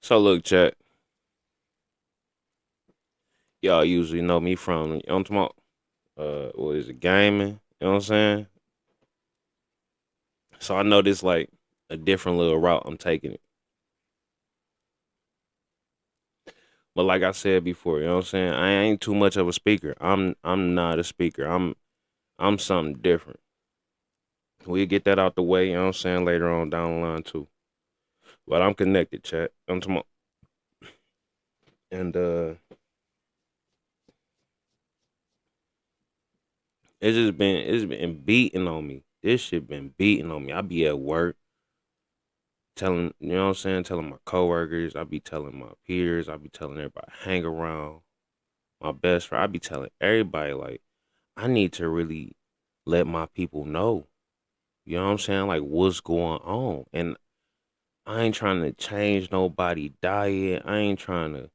So look, chat. Y'all usually know me from what is it, gaming? You know what I'm saying? So I know this like a different little route I'm taking it. But like I said before, you know what I'm saying? I ain't too much of a speaker. I'm not a speaker. I'm something different. We'll get that out the way, you know what I'm saying, later on down the line too. But I'm connected, chat. And it's been beating on me. This shit been beating on me. I be at work telling, you know what I'm saying, telling my coworkers, I be telling my peers, I be telling everybody I hang around, my best friend, I be telling everybody like I need to really let my people know, you know what I'm saying, like what's going on. And I ain't trying to change nobody diet. I ain't trying to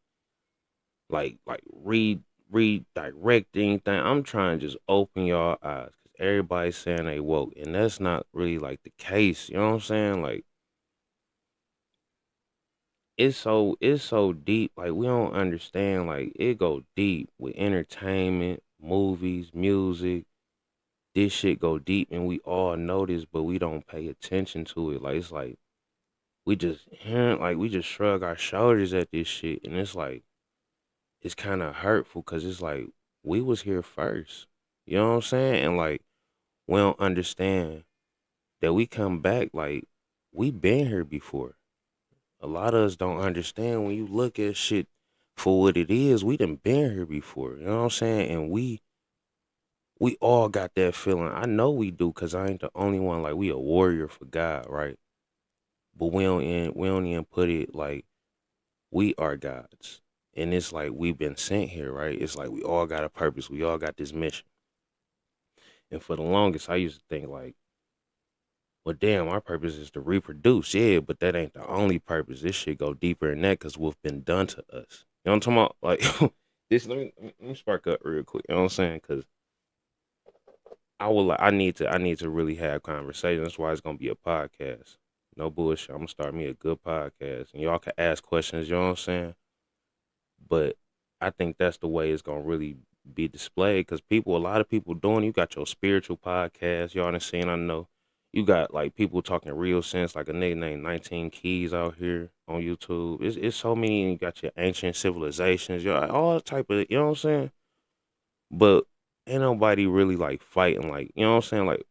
like redirect anything. I'm trying to just open y'all eyes because everybody's saying they woke, and that's not really like the case. You know what I'm saying? Like it's so deep. Like we don't understand. Like it go deep with entertainment, movies, music. This shit go deep, and we all know this, but we don't pay attention to it. Like it's like we just shrug our shoulders at this shit, and it's kind of hurtful because it's like we was here first. You know what I'm saying? And like we don't understand that we come back like we been here before. A lot of us don't understand when you look at shit for what it is. We done been here before. You know what I'm saying? And we all got that feeling. I know we do because I ain't the only one. Like we a warrior for God, right? But we don't even put it like we are gods. And it's like we've been sent here, right? It's like we all got a purpose. We all got this mission. And for the longest, I used to think like, well, damn, our purpose is to reproduce. Yeah, but that ain't the only purpose. This shit go deeper than that because what's been done to us. You know what I'm talking about? Like, this. Let me spark up real quick. You know what I'm saying? Because I need to really have conversations. That's why it's gonna be a podcast. No bullshit. I'm gonna start me a good podcast, and y'all can ask questions. You know what I'm saying? But I think that's the way it's gonna really be displayed because a lot of people doing. You got your spiritual podcast. Y'all done seen. I know. You got like people talking real sense, like a nigga named 19 Keys out here on YouTube. It's so many. You got your ancient civilizations, all type of. You know what I'm saying? But ain't nobody really like fighting. Like you know what I'm saying? Like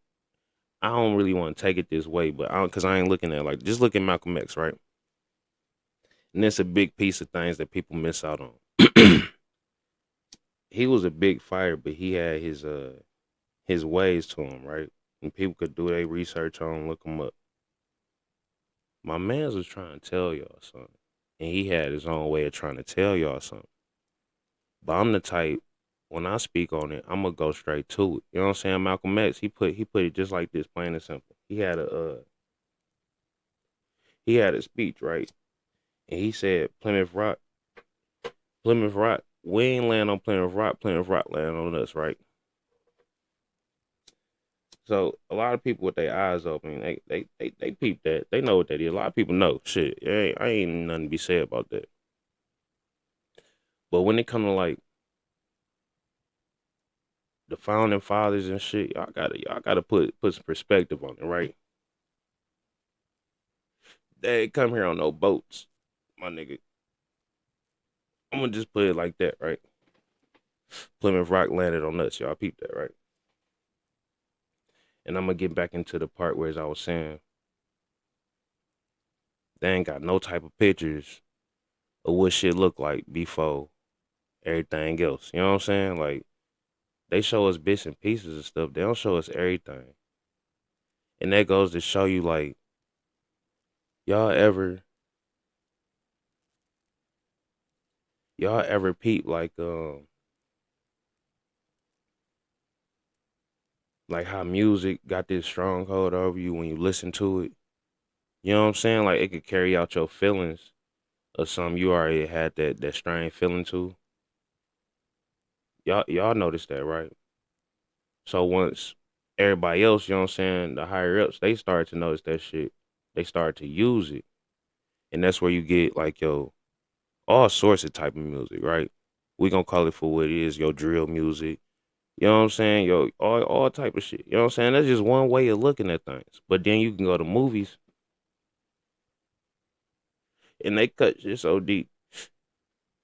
I don't really want to take it this way, but because I ain't looking at like just look at Malcolm X, right? And that's a big piece of things that people miss out on. He was a big fighter, but he had his ways to him, right? And people could do their research on him, look him up. My man's was trying to tell y'all something, and he had his own way of trying to tell y'all something. But I'm the type when I speak on it, I'm gonna go straight to it. You know what I'm saying? Malcolm X, he put it just like this, plain and simple. He had a speech, right? And he said Plymouth Rock, we ain't land on Plymouth Rock land on us, right? So a lot of people with their eyes open, they peep that. They know what that is. A lot of people know. Shit, I ain't nothing to be said about that. But when it come to like the founding fathers and shit, y'all gotta put some perspective on it, right? They ain't come here on no boats, my nigga. I'm gonna just put it like that, right? Plymouth Rock landed on us, y'all peep that, right? And I'm gonna get back into the part where as I was saying, they ain't got no type of pictures of what shit look like before everything else. You know what I'm saying? Like they show us bits and pieces of stuff. They don't show us everything. And that goes to show you like y'all ever y'all ever peep like how music got this stronghold over you when you listen to it. You know what I'm saying? Like it could carry out your feelings or something you already had that strange feeling to. Y'all noticed that, right? So once everybody else, you know what I'm saying, the higher ups, they started to notice that shit. They started to use it. And that's where you get like yo all sorts of type of music, right? We gonna call it for what it is, your drill music. You know what I'm saying? Yo, all type of shit. You know what I'm saying? That's just one way of looking at things. But then you can go to movies and they cut shit so deep.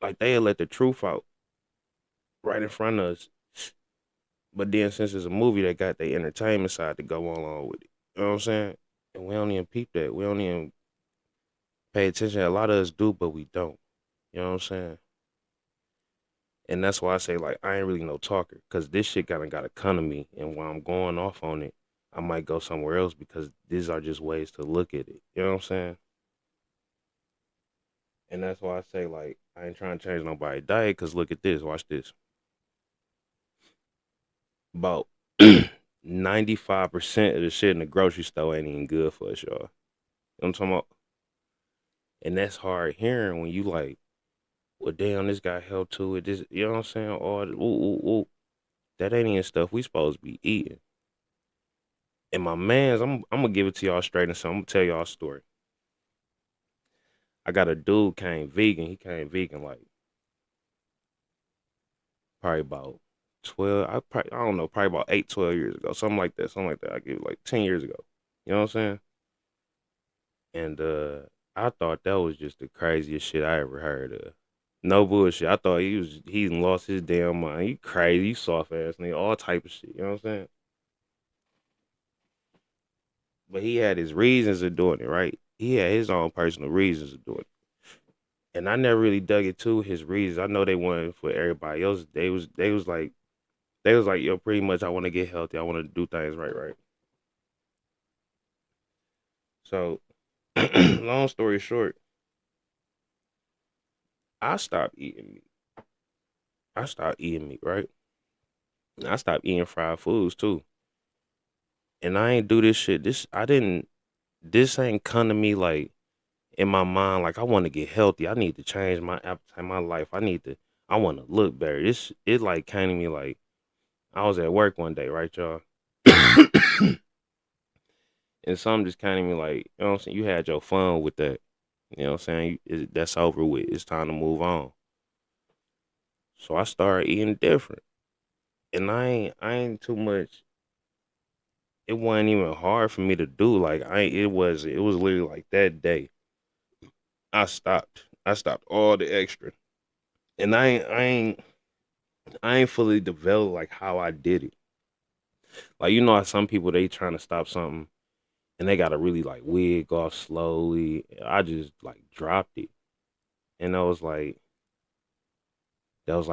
Like they let the truth out right in front of us. But then since it's a movie, they got the entertainment side to go along with it. You know what I'm saying? And we don't even peep that. We don't even pay attention. A lot of us do, but we don't. You know what I'm saying? And that's why I say like I ain't really no talker, cause this shit kind of got to come to me, and when I'm going off on it, I might go somewhere else because these are just ways to look at it. You know what I'm saying? And that's why I say like I ain't trying to change nobody's diet, cause look at this, watch this. About 95% of the shit in the grocery store ain't even good for us, y'all. You know what I'm talking about? And that's hard hearing when you like, well, damn, this guy held to it. This, you know what I'm saying? All ooh, ooh, ooh. That ain't even stuff we supposed to be eating. And my man's, I'm gonna give it to y'all straight and so I'm gonna tell y'all a story. I got a dude came vegan. He came vegan like probably about 12. I don't know, probably about 8, 12 years ago, something like that. Something like that. I give it like 10 years ago. You know what I'm saying? And I thought that was just the craziest shit I ever heard of. No bullshit. I thought he done lost his damn mind. He crazy, you soft ass nigga, all type of shit. You know what I'm saying? But he had his reasons of doing it, right? He had his own personal reasons of doing it. And I never really dug into his reasons. I know they weren't for everybody else. They was like, yo, pretty much I want to get healthy. I want to do things right, right. So long story short, I stopped eating meat. I stopped eating meat, right? And I stopped eating fried foods too. And I ain't do this shit. This ain't come to me like in my mind, like I want to get healthy. I need to change my appetite, my life. I want to look better. It like came to me like I was at work one day, right, y'all? And something just came to me like, you know what I'm saying? You had your fun with that. You know what I'm saying? That's over with. It's time to move on. So I started eating different. And I ain't too much. It wasn't even hard for me to do. Like it was literally like that day. I stopped. I stopped all the extra. And I ain't fully developed like how I did it. Like you know how some people they trying to stop something and they gotta really like wig off slowly. I just like dropped it. And that was like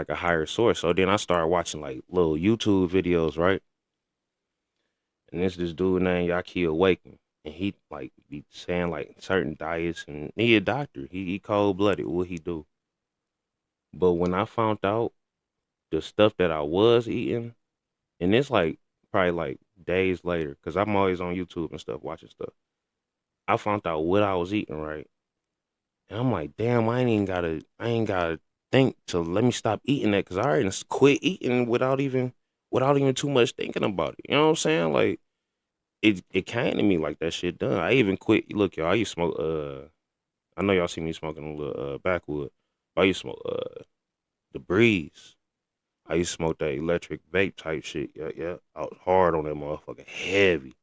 a higher source. So then I started watching like little YouTube videos, right? And this dude named Yaki Awaken. And he like be saying like certain diets and he a doctor. He cold blooded what he do. But when I found out the stuff that I was eating, and it's like probably like days later, because I'm always on YouTube and stuff, watching stuff. I found out what I was eating, right? And I'm like, damn, I ain't gotta think to let me stop eating that because I already quit eating without even too much thinking about it. You know what I'm saying? Like it came to me like that shit done. I even quit. Look, y'all, I used to smoke. I know y'all see me smoking a little backwood. I used to smoke the breeze. I used to smoke that electric vape type shit. Yeah, yeah. I was hard on that motherfucker, heavy.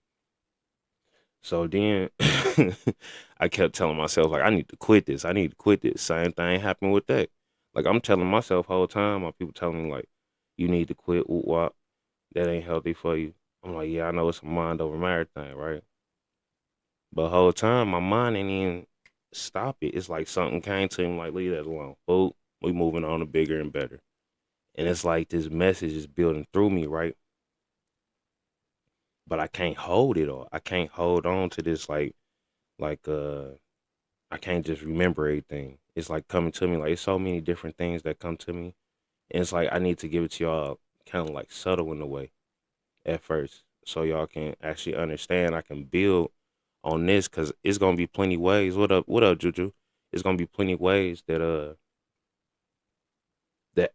So then I kept telling myself, like, I need to quit this. I need to quit this. Same thing happened with that. Like, I'm telling myself whole time, my people telling me, like, you need to quit, whoop, wop. That ain't healthy for you. I'm like, yeah, I know it's a mind over matter thing, right? But whole time, my mind ain't even stop it. It's like something came to him, like, leave that alone. Boop, we moving on to bigger and better. And it's like this message is building through me, right? But I can't hold it all. I can't hold on to this like I can't just remember everything. It's like coming to me like it's so many different things that come to me. And it's like I need to give it to y'all kind of like subtle in a way at first. So y'all can actually understand. I can build on this because it's gonna be plenty ways. What up, Juju? It's gonna be plenty ways that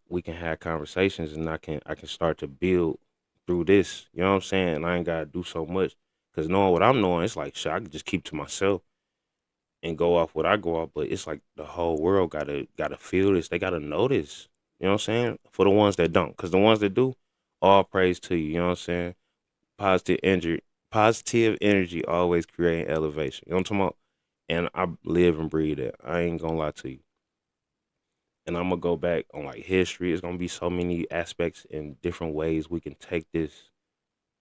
we can have conversations and I can start to build through this. You know what I'm saying? And I ain't gotta do so much. Cause knowing what I'm knowing, it's like shit, I can just keep to myself and go off what I go off, but it's like the whole world gotta feel this. They gotta know this. You know what I'm saying? For the ones that don't, because the ones that do, all praise to you. You know what I'm saying? Positive energy, positive energy always create elevation. You know what I'm talking about? And I live and breathe that. I ain't gonna lie to you. And I'm gonna go back on like history. It's gonna be so many aspects and different ways we can take this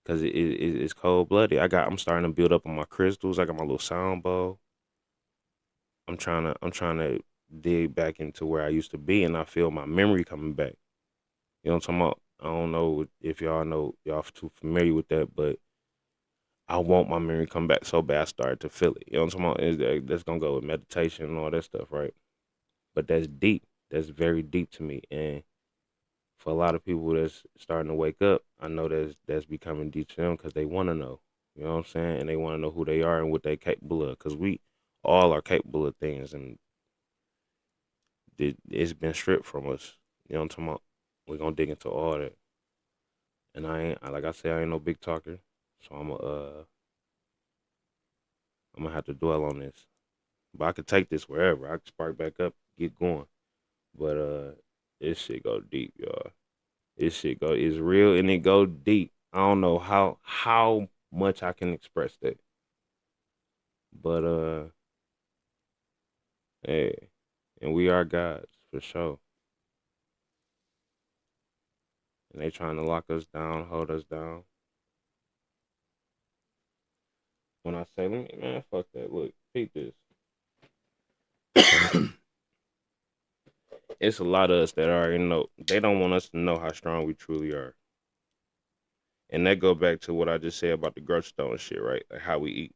because it's cold blooded. I'm starting to build up on my crystals. I got my little sound bowl. I'm trying to dig back into where I used to be, and I feel my memory coming back. You know what I'm talking about? I don't know if y'all know y'all too familiar with that, but I want my memory to come back so bad. I started to feel it. You know what I'm talking about? That's gonna go with meditation and all that stuff, right? But that's deep. That's very deep to me, and for a lot of people that's starting to wake up, I know that's becoming deep to them because they want to know. You know what I'm saying? And they want to know who they are and what they capable of. Because we all are capable of things, and it's been stripped from us. You know what I'm talking about? We're gonna dig into all that. And like I said, I ain't no big talker, so I'm gonna have to dwell on this. But I could take this wherever. I could spark back up, get going. But this shit go deep, y'all. This shit go is real and it go deep. I don't know how much I can express that. But hey, and we are gods for sure. And they trying to lock us down, hold us down. When I say, let me, man, fuck that. Look, peep this. It's a lot of us that already know. They don't want us to know how strong we truly are. And that go back to what I just said about the growth stone shit, right? Like how we eat.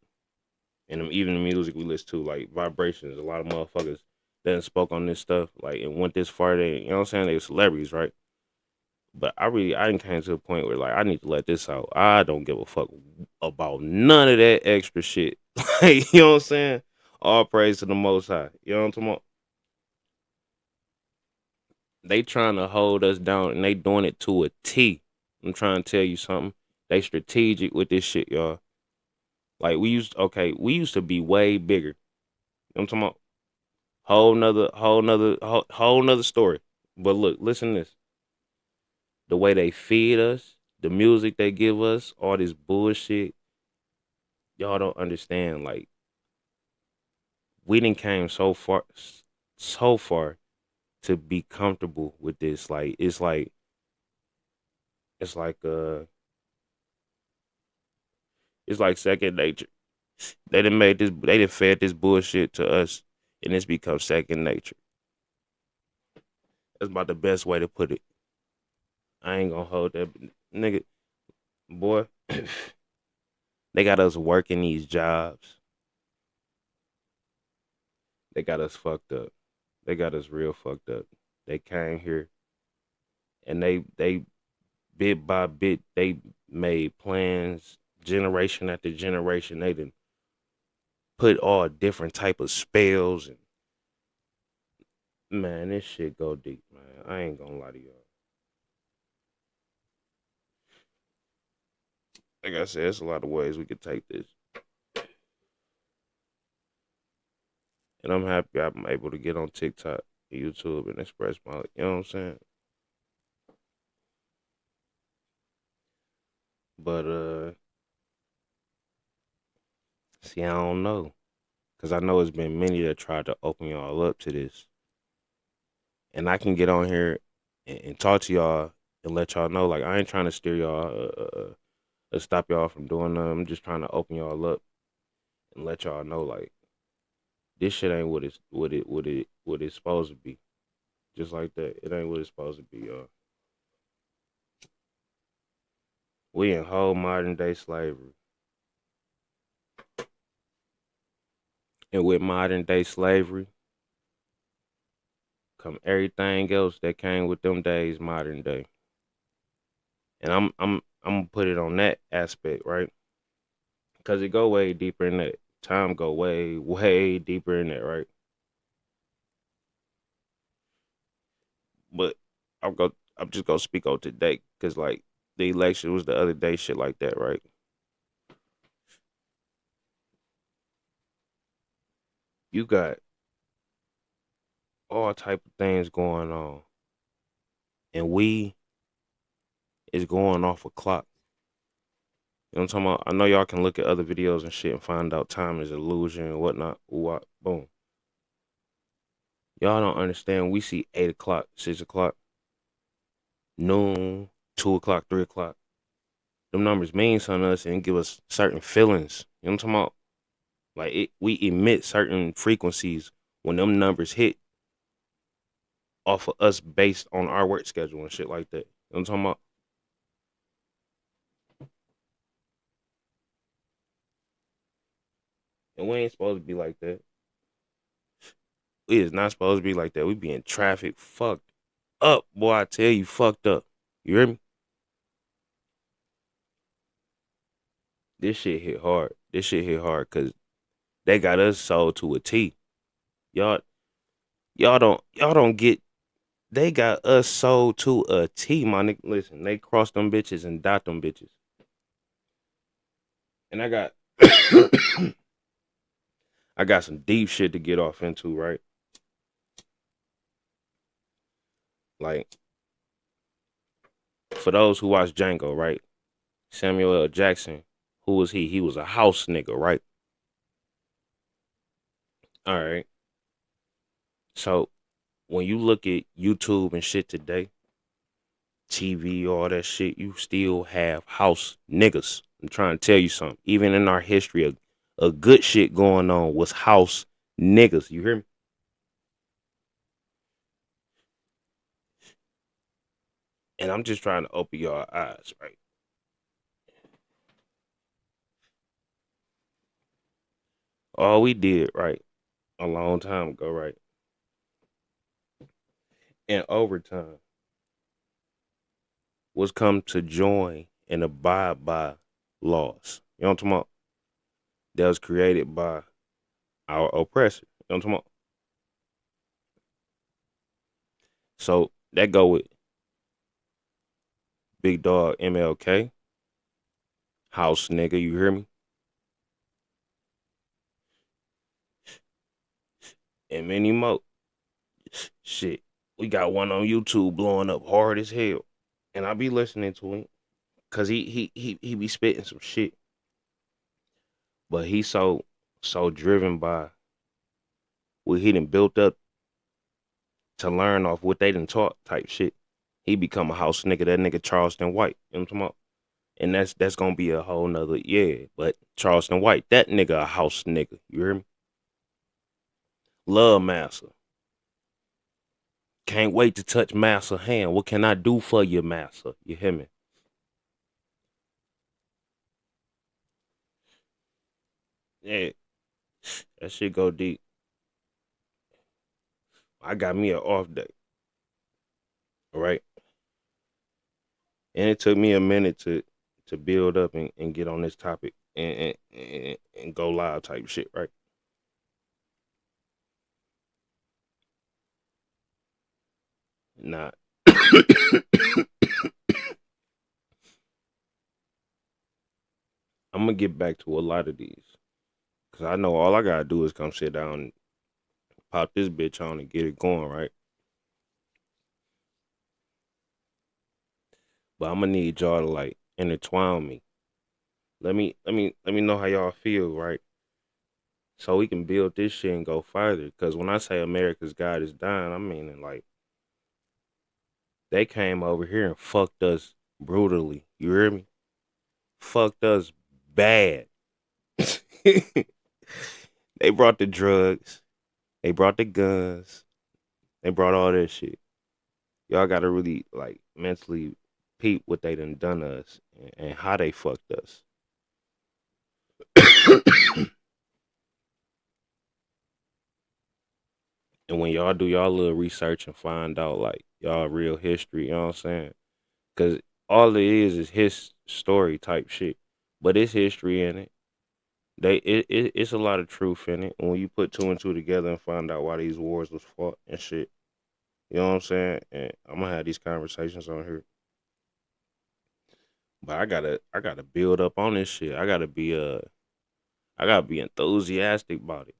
And even the music we listen to, like vibrations. A lot of motherfuckers that spoke on this stuff, like and went this far. They, you know what I'm saying? They were celebrities, right? But I didn't came to a point where like I need to let this out. I don't give a fuck about none of that extra shit. Like, you know what I'm saying? All praise to the Most High. You know what I'm talking about? They trying to hold us down and they doing it to a T. I'm trying to tell you something. They strategic with this shit, y'all. Like we used to be way bigger. You know what I'm talking about? Whole nother story. But look, listen to this. The way they feed us, the music they give us, all this bullshit, y'all don't understand. Like we didn't came so far to be comfortable with this. Like it's like it's like second nature. They done fed this bullshit to us and it's become second nature. That's about the best way to put it. I ain't gonna hold that nigga boy. They got us working these jobs. They got us fucked up. They got us real fucked up. They came here and they bit by bit they made plans generation after generation. They done put all different type of spells and man, this shit go deep, man. I ain't gonna lie to y'all. Like I said, it's a lot of ways we could take this. And I'm happy I'm able to get on TikTok, YouTube, and express my, you know what I'm saying? But see, I don't know, cause I know it's been many that tried to open y'all up to this, and I can get on here and talk to y'all and let y'all know, like I ain't trying to steer y'all or stop y'all from doing nothing. I'm just trying to open y'all up and let y'all know, like this shit ain't what it's supposed to be. Just like that, it ain't what it's supposed to be, y'all. We in whole modern day slavery. And with modern day slavery, come everything else that came with them days, modern day. And I'm gonna put it on that aspect, right? Cause it go way deeper in that. Time go way deeper in that, right? But I'm just gonna speak on today, cause like the election was the other day, shit like that, right? You got all type of things going on, and we is going off a clock. You know what I'm talking about? I know y'all can look at other videos and shit and find out time is illusion and whatnot. What? Boom. Y'all don't understand. We see 8 o'clock, 6 o'clock, noon, 2 o'clock, 3 o'clock. Them numbers mean something to us and give us certain feelings. You know what I'm talking about? Like we emit certain frequencies when them numbers hit off of us based on our work schedule and shit like that. You know what I'm talking about? And we ain't supposed to be like that. We is not supposed to be like that. We be in traffic fucked up, boy. I tell you, fucked up. You hear me? This shit hit hard. This shit hit hard because they got us sold to a T. Y'all, y'all don't get. They got us sold to a T, my nigga. Listen, they cross them bitches and dot them bitches. And I got, I got some deep shit to get off into, right? Like for those who watch Django, right? Samuel L. Jackson, who was he? He was a house nigga, right? All right. So when you look at YouTube and shit today, TV, all that shit, you still have house niggas. I'm trying to tell you something. Even in our history, a good shit going on was house niggas. You hear me? And I'm just trying to open your eyes, right? All we did, right, a long time ago, right, in overtime was come to join and abide by laws. You know what I'm talking about? That was created by our oppressor. You know what I'm talking about? So that go with Big Dog MLK, house nigga, you hear me? And many more. Shit. We got one on YouTube blowing up hard as hell. And I be listening to him. Cause he be spitting some shit. But he so driven by what he done built up to learn off what they done taught type shit. He become a house nigga, that nigga Charleston White. You know what I'm talking about? And that's gonna be a whole nother yeah. But Charleston White, that nigga a house nigga. You hear me? Love Massa. Can't wait to touch Massa hand. What can I do for you, Massa? You hear me? Yeah, that shit go deep. I got me an off day, all right? And it took me a minute to build up and get on this topic and go live type shit, right? Nah. I'm gonna get back to a lot of these. Cause I know all I gotta do is come sit down and pop this bitch on and get it going, right? But I'm gonna need y'all to like intertwine me. Let me know how y'all feel, right? So we can build this shit and go further. Cause when I say America's God is dying, I mean like they came over here and fucked us brutally. You hear me? Fucked us bad. They brought the drugs. They brought the guns. They brought all that shit. Y'all gotta really like mentally peep what they done to us and how they fucked us. And when y'all do y'all little research and find out like y'all real history, you know what I'm saying? Cause all it is his story type shit. But it's history in it. It's a lot of truth in it. And when you put two and two together and find out why these wars was fought and shit. You know what I'm saying? And I'm gonna have these conversations on here. But I gotta build up on this shit. I gotta be enthusiastic about it.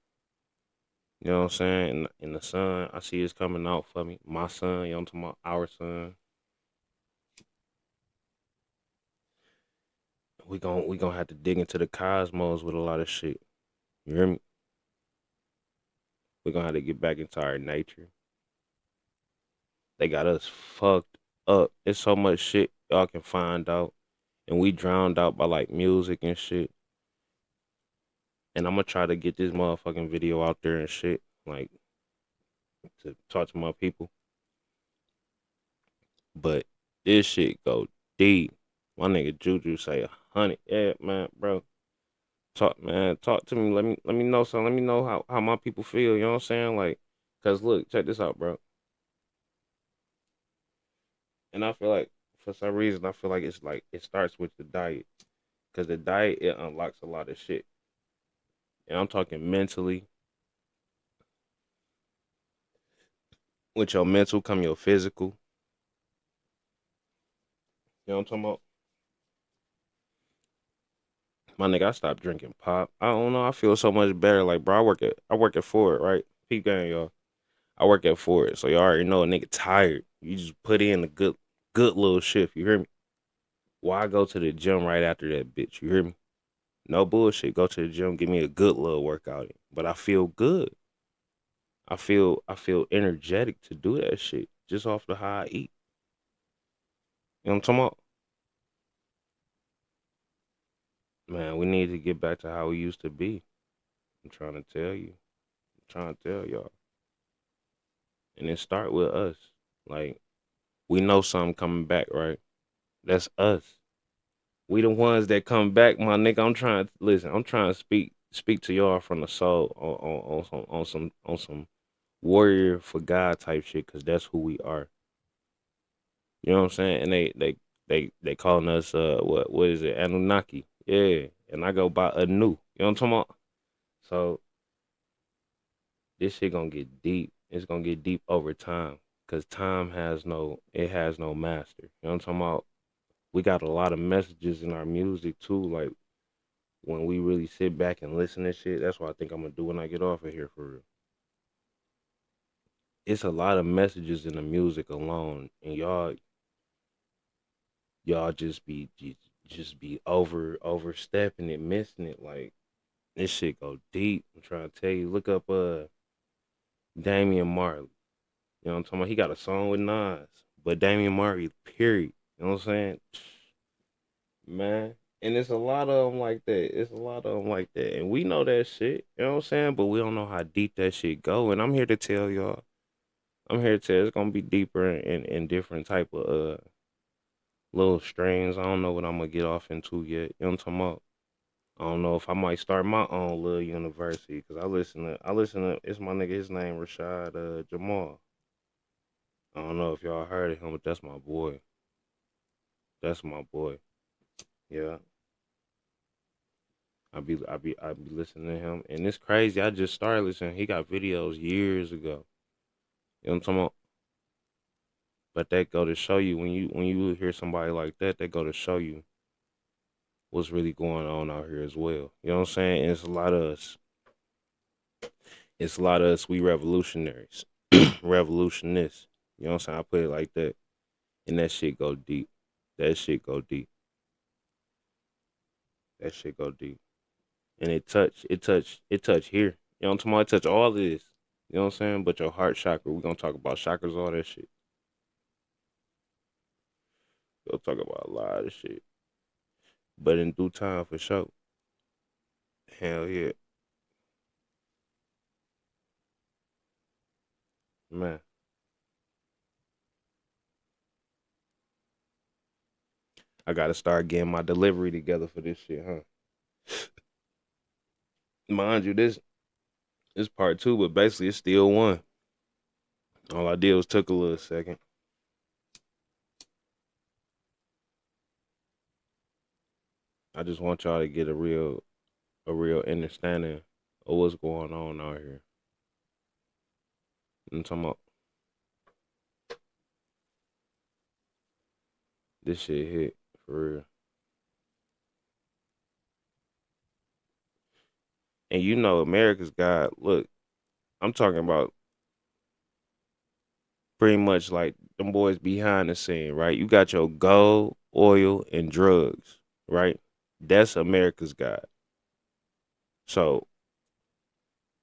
You know what I'm saying? And the sun, I see it's coming out for me. My son, you know what I'm talking about? Our son. We gonna have to dig into the cosmos with a lot of shit. You hear me? We're gonna have to get back into our nature. They got us fucked up. It's so much shit y'all can find out. And we drowned out by like music and shit. And I'm gonna try to get this motherfucking video out there and shit. Like to talk to my people. But this shit go deep. My nigga Juju say 100. Yeah, man, bro. Talk, man. Talk to me. Let me know something. Let me know how my people feel. You know what I'm saying? Like, cause look, check this out, bro. And I feel like for some reason I feel like it's like it starts with the diet. Cause the diet it unlocks a lot of shit. And I'm talking mentally. With your mental come your physical. You know what I'm talking about? My nigga, I stopped drinking pop. I don't know. I feel so much better. Like, bro, I work at Ford, right? Peep game, y'all. I work at Ford, so you already know a nigga tired. You just put in a good little shift. You hear me? Why go to the gym right after that bitch? You hear me? No bullshit. Go to the gym, give me a good little workout in. But I feel good. I feel energetic to do that shit just off the how I eat. You know what I'm talking about? Man, we need to get back to how we used to be. I'm trying to tell you. I'm trying to tell y'all. And it start with us. Like, we know something coming back, right? That's us. We the ones that come back, my nigga. I'm trying to listen. I'm trying to speak to y'all from the soul on some warrior for God type shit, cause that's who we are. You know what I'm saying? And they calling us what is it? Anunnaki. Yeah. And I go by Anu. You know what I'm talking about? So this shit gonna get deep. It's gonna get deep over time. Cause time has no master. You know what I'm talking about? We got a lot of messages in our music too. Like when we really sit back and listen to shit, that's what I think I'm gonna do when I get off of here for real. It's a lot of messages in the music alone, and y'all just be overstepping it, missing it. Like this shit go deep. I'm trying to tell you. Look up Damian Marley. You know what I'm talking about? He got a song with Nas, but Damian Marley, period. You know what I'm saying? Man. And it's a lot of them like that. It's a lot of them like that. And we know that shit. You know what I'm saying? But we don't know how deep that shit go. And I'm here to tell y'all. I'm here to tell it's gonna be deeper and different type of little strains. I don't know what I'm gonna get off into yet. You know what I'm talking about? I don't know if I might start my own little university because I listen to it's my nigga, his name Rashad Jamal. I don't know if y'all heard of him, but that's my boy. That's my boy. Yeah. I be listening to him, and it's crazy. I just started listening. He got videos years ago. You know what I'm talking about? But that go to show you when you hear somebody like that, that go to show you what's really going on out here as well. You know what I'm saying? And it's a lot of us. It's a lot of us. We revolutionaries, revolutionists. You know what I'm saying? I put it like that, and that shit go deep. That shit go deep. That shit go deep. And it touch here. You know what I'm talking about? It touch all of this. You know what I'm saying? But your heart chakra, we're gonna talk about chakras, all that shit. We'll talk about a lot of shit. But in due time for sure. Hell yeah. Man. I gotta start getting my delivery together for this shit, huh? Mind you, this part two, but basically it's still one. All I did was took a little second. I just want y'all to get a real understanding of what's going on out here. I'm talking about this shit hit for real. And you know America's got look. I'm talking about pretty much like them boys behind the scene, right? You got your gold, oil, and drugs, right? That's America's God. So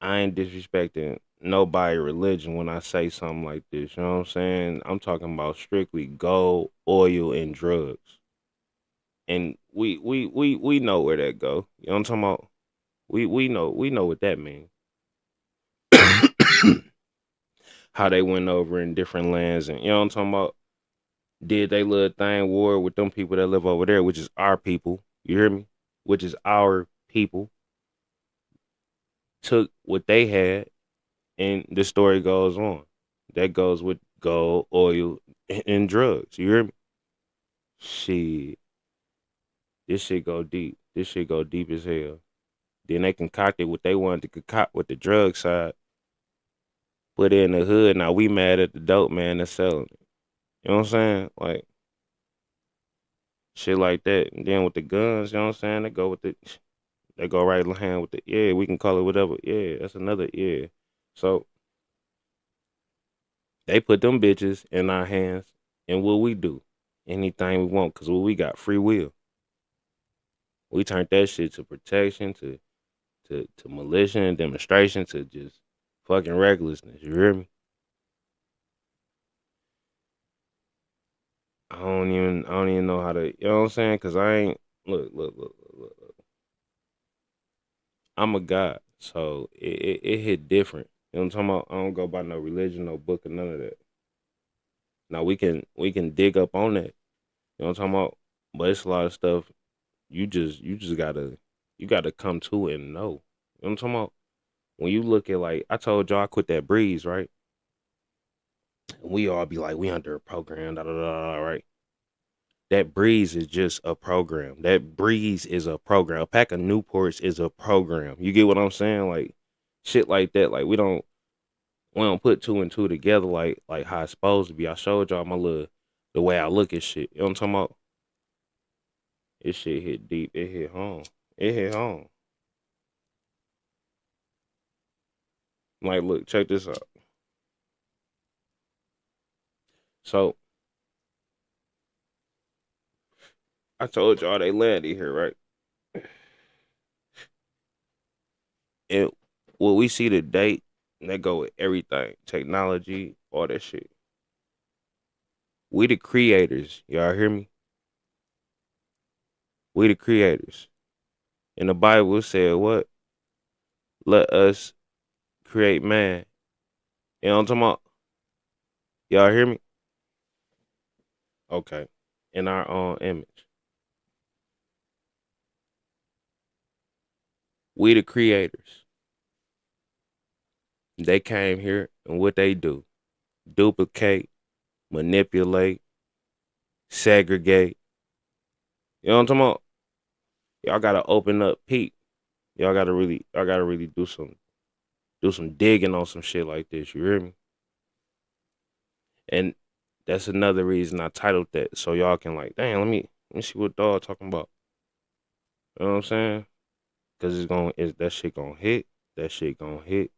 I ain't disrespecting nobody religion when I say something like this. You know what I'm saying? I'm talking about strictly gold, oil, and drugs. And we know where that go. You know what I'm talking about? We know what that means. How they went over in different lands, and you know what I'm talking about? Did they little thing war with them people that live over there, which is our people. You hear me? Which is our people. Took what they had, and the story goes on. That goes with gold, oil, and drugs. You hear me? Shit, this shit go deep. This shit go deep as hell. Then they concocted what they wanted to concoct with the drug side. Put it in the hood. Now we mad at the dope man that's selling it. You know what I'm saying? Like shit like that. And then with the guns, you know what I'm saying? They go right hand with the yeah, we can call it whatever. Yeah, that's another yeah. So they put them bitches in our hands, and what we do? Anything we want, cause what we got free will. We turned that shit to protection, to militia and demonstration, to just fucking recklessness. You hear me? I don't even know how to. You know what I'm saying? Cause I ain't look. I'm a god, so it hit different. You know what I'm talking about? I don't go by no religion, no book, or none of that. Now we can dig up on that. You know what I'm talking about? But it's a lot of stuff you just gotta come to it and know. You know what I'm talking about? When you look at like I told y'all I quit that breeze, right? And we all be like, we under a program, da da da, right? That breeze is just a program. That breeze is a program. A pack of Newports is a program. You get what I'm saying? Like shit like that. Like we don't put two and two together like how it's supposed to be. I showed y'all my little the way I look at shit. You know what I'm talking about? This shit hit deep. It hit home. It hit home. Like, look, check this out. So I told y'all they landed here, right? And what we see today, they go with everything, technology, all that shit. We the creators. Y'all hear me? We the creators. And the Bible said what? Let us create man. You know what I'm talking about? Y'all hear me? Okay. In our own image. We the creators. They came here and what they do? Duplicate, manipulate, segregate. You know what I'm talking about? Y'all gotta open up peep. Y'all gotta really do some digging on some shit like this. You hear me? And that's another reason I titled that so y'all can like, damn, let me see what dog talking about. You know what I'm saying? Cause that shit gonna hit. That shit gonna hit.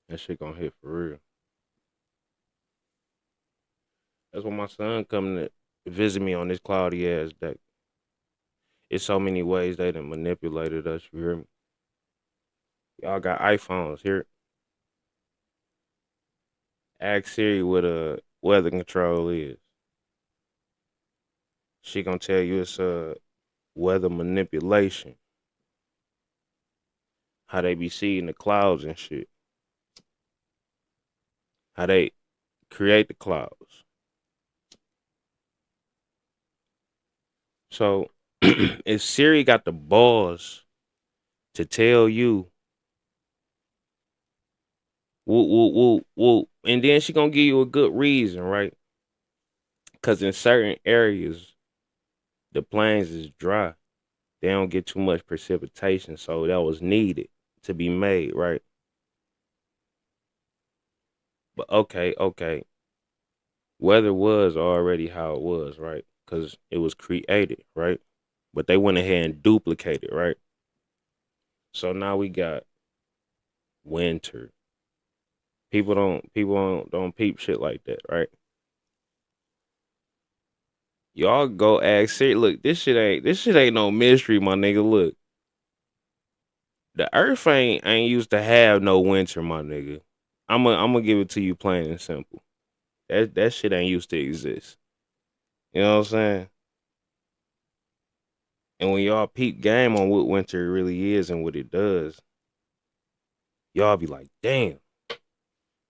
That shit gonna hit for real. That's why my son coming to visit me on this cloudy ass day. It's so many ways they done manipulated us. You hear me? Y'all got iPhones here. Ask Siri what a weather control is. She gonna tell you it's a weather manipulation. How they be seeing the clouds and shit. How they create the clouds. So if Siri got the balls to tell you, woo, woo, woo, woo, and then she gonna give you a good reason, right? Cause in certain areas, the plains is dry. They don't get too much precipitation, so that was needed to be made, right? But okay. Weather was already how it was, right? Because it was created, right? But they went ahead and duplicated, right? So now we got winter. People don't peep shit like that, right? Y'all go ask Siri. Look, this shit ain't no mystery, my nigga. Look, the earth ain't used to have no winter, my nigga. I'm gonna give it to you plain and simple. That shit ain't used to exist. You know what I'm saying? And when y'all peep game on what winter really is and what it does, y'all be like, damn,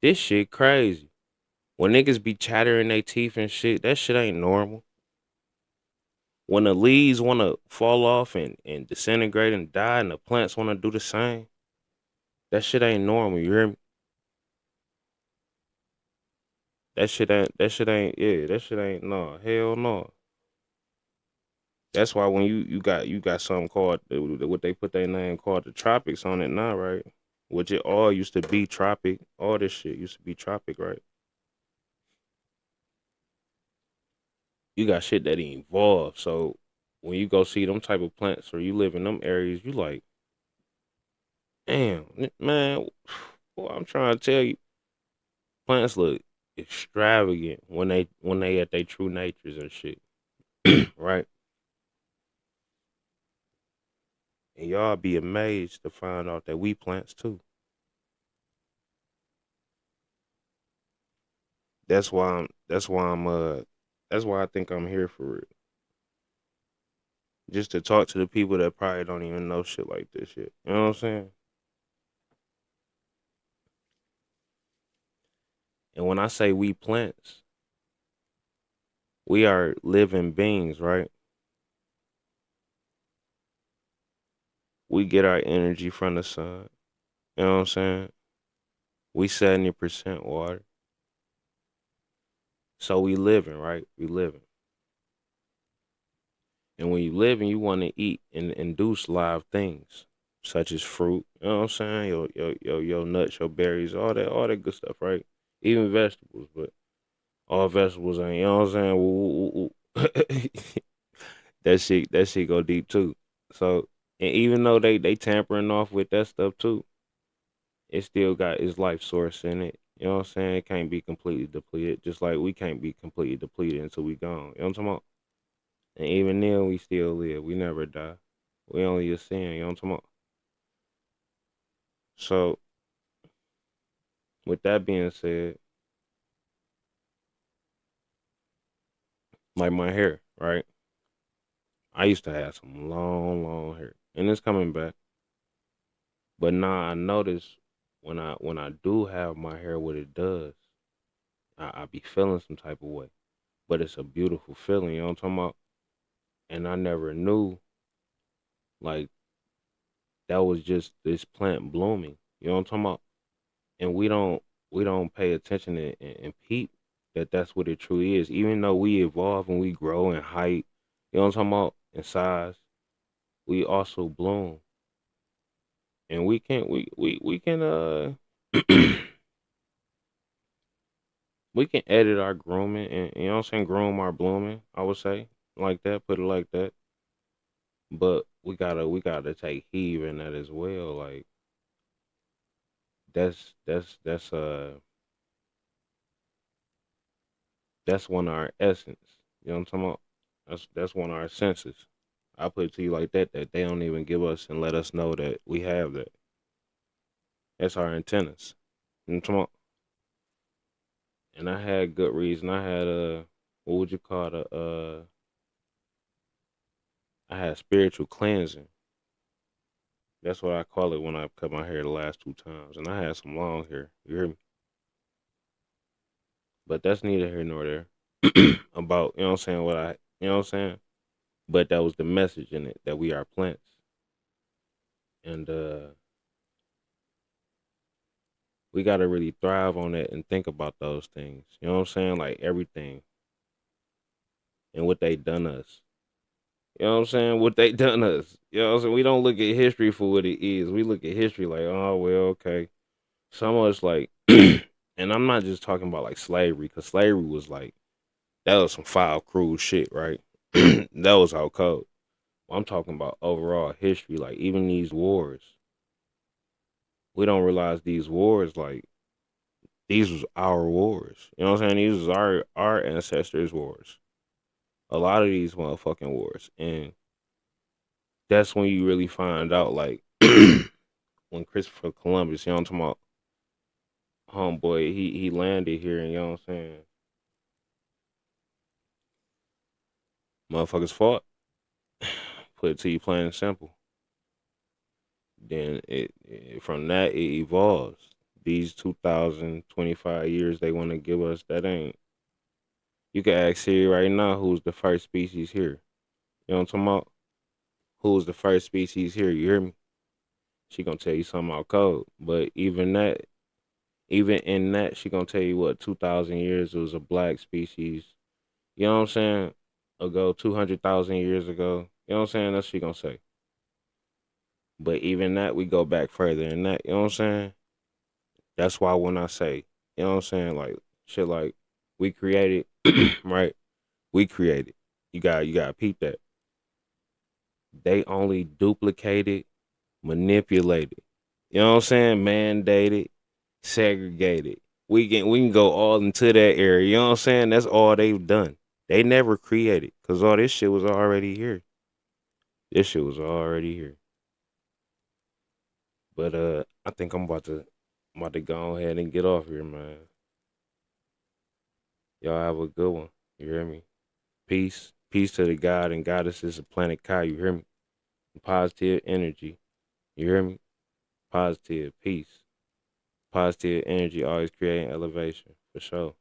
this shit crazy. When niggas be chattering their teeth and shit, that shit ain't normal. When the leaves wanna fall off and disintegrate and die and the plants wanna do the same, that shit ain't normal, you hear me? That shit ain't no, hell no. That's why when you got something called what they put their name called the tropics on it now, right? Which it all used to be tropic. All this shit used to be tropic, right? You got shit that evolved. So when you go see them type of plants or you live in them areas, you like, damn, man, boy, I'm trying to tell you, plants look extravagant when they at their true natures and shit, right? And y'all be amazed to find out that we plants too. That's why I think I'm here for it. Just to talk to the people that probably don't even know shit like this shit. You know what I'm saying? And when I say we plants, we are living beings, right? We get our energy from the sun. You know what I'm saying? We 70% water. So we living, right? We living. And when you live and you want to eat and induce live things, such as fruit, you know what I'm saying? Your nuts, your berries, all that good stuff, right? Even vegetables, but all vegetables ain't, you know what I'm saying? Woo, woo, woo. That shit go deep too. So and even though they tampering off with that stuff too, it still got its life source in it. You know what I'm saying? It can't be completely depleted, just like we can't be completely depleted until we gone. You know what I'm talking about? And even then, we still live. We never die. We only ascend. You know what I'm talking about? So, with that being said, like my hair, right? I used to have some long, long hair, and it's coming back. But now I notice when I do have my hair, what it does, I be feeling some type of way. But it's a beautiful feeling. You know what I'm talking about? And I never knew like that was just this plant blooming. You know what I'm talking about? And we don't pay attention and peep that that's what it truly is. Even though we evolve and we grow in height, you know what I'm talking about, in size, we also bloom, and we can we can edit our grooming and you know what I'm saying, groom our blooming. I would say like that, put it like that. But we gotta take heed in that as well. Like that's that's one of our essence. You know what I'm talking about? That's one of our senses. I put it to you like that, that they don't even give us and let us know that we have that. That's our antennas. You know what I'm talking about? And I had good reason. I had what would you call it? I had spiritual cleansing. That's what I call it when I cut my hair the last two times. And I had some long hair. You hear me? But that's neither here nor there. About, you know what I'm saying, you know what I'm saying? But that was the message in it, that we are plants. And we got to really thrive on it and think about those things. You know what I'm saying? Like everything and what they done us. You know what I'm saying? What they done us. You know what I'm saying? We don't look at history for what it is. We look at history like, oh, well, okay. Some of us like, and I'm not just talking about like slavery, because slavery was like, that was some foul, cruel shit, right? That was how cold. I'm talking about overall history, like even these wars. We don't realize these wars, like, these was our wars. You know what I'm saying? These was our ancestors' wars. A lot of these motherfucking wars. And that's when you really find out, like, when Christopher Columbus, you know what I'm talking about, homeboy, he landed here, and you know what I'm saying? Motherfuckers fought. Put it to you plain and simple. Then from that it evolves. These 2025 years they want to give us, that ain't. You can ask Siri right now who's the first species here. You know what I'm talking about? Who's the first species here? You hear me? She gonna tell you something about code. But even in that, she gonna tell you what 2,000 years it was a black species. You know what I'm saying? Ago 200,000 years ago. You know what I'm saying? That's what she gonna say. But even that, we go back further than that. You know what I'm saying? That's why when I say, you know what I'm saying, like shit, like we created, right? We created. You got to peep that. They only duplicated, manipulated. You know what I'm saying? Mandated, segregated. We can go all into that area. You know what I'm saying? That's all they've done. They never created, cause all this shit was already here. This shit was already here. But I think I'm about to go ahead and get off here, man. Y'all have a good one. You hear me? Peace. Peace to the God and goddesses of planet Kai. You hear me? Positive energy. You hear me? Positive. Peace. Positive energy always creating elevation. For sure.